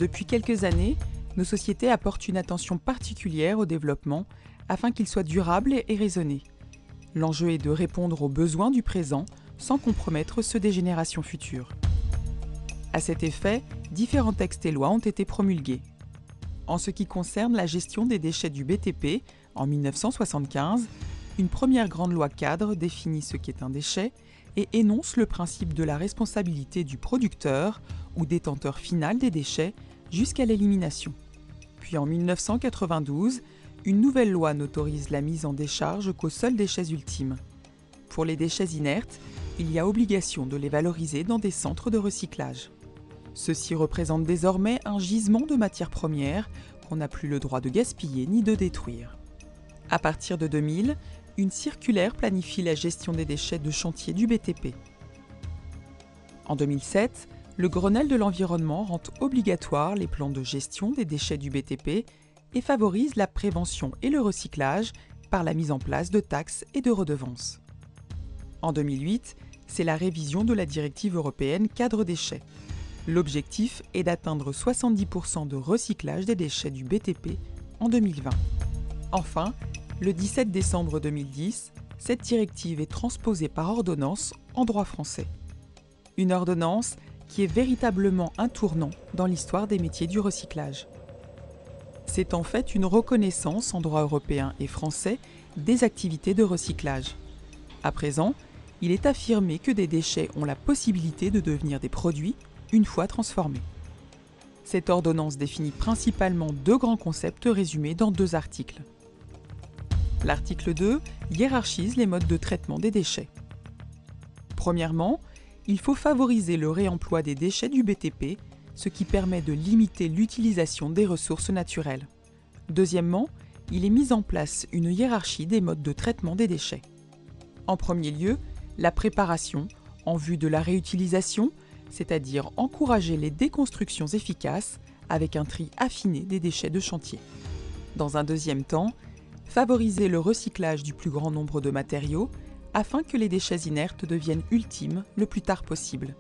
Depuis quelques années, nos sociétés apportent une attention particulière au développement afin qu'il soit durable et raisonné. L'enjeu est de répondre aux besoins du présent sans compromettre ceux des générations futures. À cet effet, différents textes et lois ont été promulgués. En ce qui concerne la gestion des déchets du BTP, en 1975, une première grande loi cadre définit ce qu'est un déchet et énonce le principe de la responsabilité du producteur ou détenteur final des déchets jusqu'à l'élimination. Puis en 1992, une nouvelle loi n'autorise la mise en décharge qu'aux seuls déchets ultimes. Pour les déchets inertes, il y a obligation de les valoriser dans des centres de recyclage. Ceux-ci représentent désormais un gisement de matières premières qu'on n'a plus le droit de gaspiller ni de détruire. À partir de 2000, une circulaire planifie la gestion des déchets de chantier du BTP. En 2007, le Grenelle de l'environnement rend obligatoire les plans de gestion des déchets du BTP et favorise la prévention et le recyclage par la mise en place de taxes et de redevances. En 2008, c'est la révision de la directive européenne Cadre déchets. L'objectif est d'atteindre 70% de recyclage des déchets du BTP en 2020. Enfin, le 17 décembre 2010, cette directive est transposée par ordonnance en droit français. Une ordonnance qui est véritablement un tournant dans l'histoire des métiers du recyclage. C'est en fait une reconnaissance en droit européen et français des activités de recyclage. À présent, il est affirmé que des déchets ont la possibilité de devenir des produits une fois transformés. Cette ordonnance définit principalement deux grands concepts résumés dans deux articles. L'article 2 hiérarchise les modes de traitement des déchets. Premièrement, il faut favoriser le réemploi des déchets du BTP, ce qui permet de limiter l'utilisation des ressources naturelles. Deuxièmement, il est mis en place une hiérarchie des modes de traitement des déchets. En premier lieu, la préparation, en vue de la réutilisation, c'est-à-dire encourager les déconstructions efficaces avec un tri affiné des déchets de chantier. Dans un deuxième temps, favoriser le recyclage du plus grand nombre de matériaux afin que les déchets inertes deviennent ultimes le plus tard possible.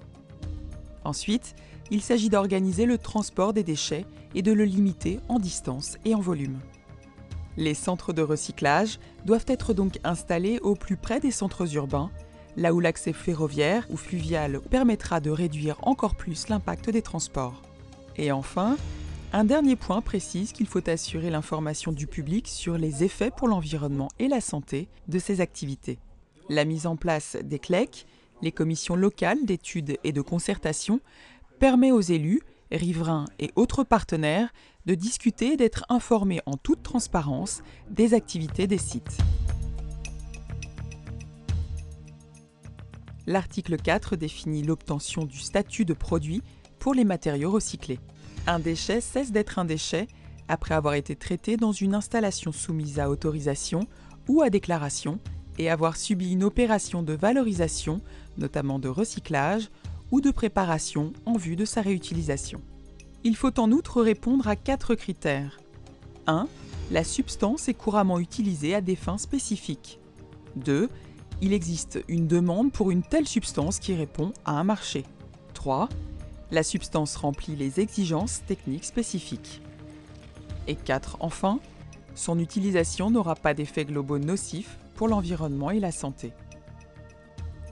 Ensuite, il s'agit d'organiser le transport des déchets et de le limiter en distance et en volume. Les centres de recyclage doivent être donc installés au plus près des centres urbains, là où l'accès ferroviaire ou fluvial permettra de réduire encore plus l'impact des transports. Et enfin, un dernier point précise qu'il faut assurer l'information du public sur les effets pour l'environnement et la santé de ces activités. La mise en place des CLEC, les commissions locales d'études et de concertation, permet aux élus, riverains et autres partenaires de discuter et d'être informés en toute transparence des activités des sites. L'article 4 définit l'obtention du statut de produit pour les matériaux recyclés. Un déchet cesse d'être un déchet après avoir été traité dans une installation soumise à autorisation ou à déclaration et avoir subi une opération de valorisation, notamment de recyclage ou de préparation en vue de sa réutilisation. Il faut en outre répondre à 4 critères. 1. La substance est couramment utilisée à des fins spécifiques. 2. Il existe une demande pour une telle substance qui répond à un marché. 3. La substance remplit les exigences techniques spécifiques. Et 4. Enfin, son utilisation n'aura pas d'effets globaux nocifs pour l'environnement et la santé.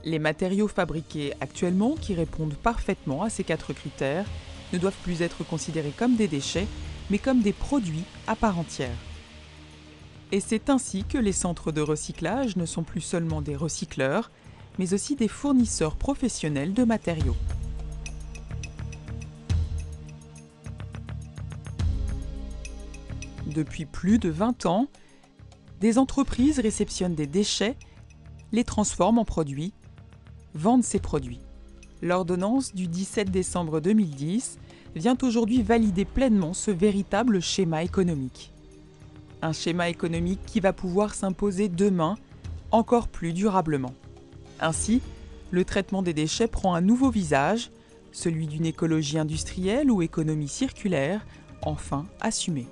Les matériaux fabriqués actuellement qui répondent parfaitement à ces 4 critères ne doivent plus être considérés comme des déchets, mais comme des produits à part entière. Et c'est ainsi que les centres de recyclage ne sont plus seulement des recycleurs, mais aussi des fournisseurs professionnels de matériaux. Depuis plus de 20 ans, des entreprises réceptionnent des déchets, les transforment en produits, vendent ces produits. L'ordonnance du 17 décembre 2010 vient aujourd'hui valider pleinement ce véritable schéma économique. Un schéma économique qui va pouvoir s'imposer demain encore plus durablement. Ainsi, le traitement des déchets prend un nouveau visage, celui d'une écologie industrielle ou économie circulaire, enfin assumée.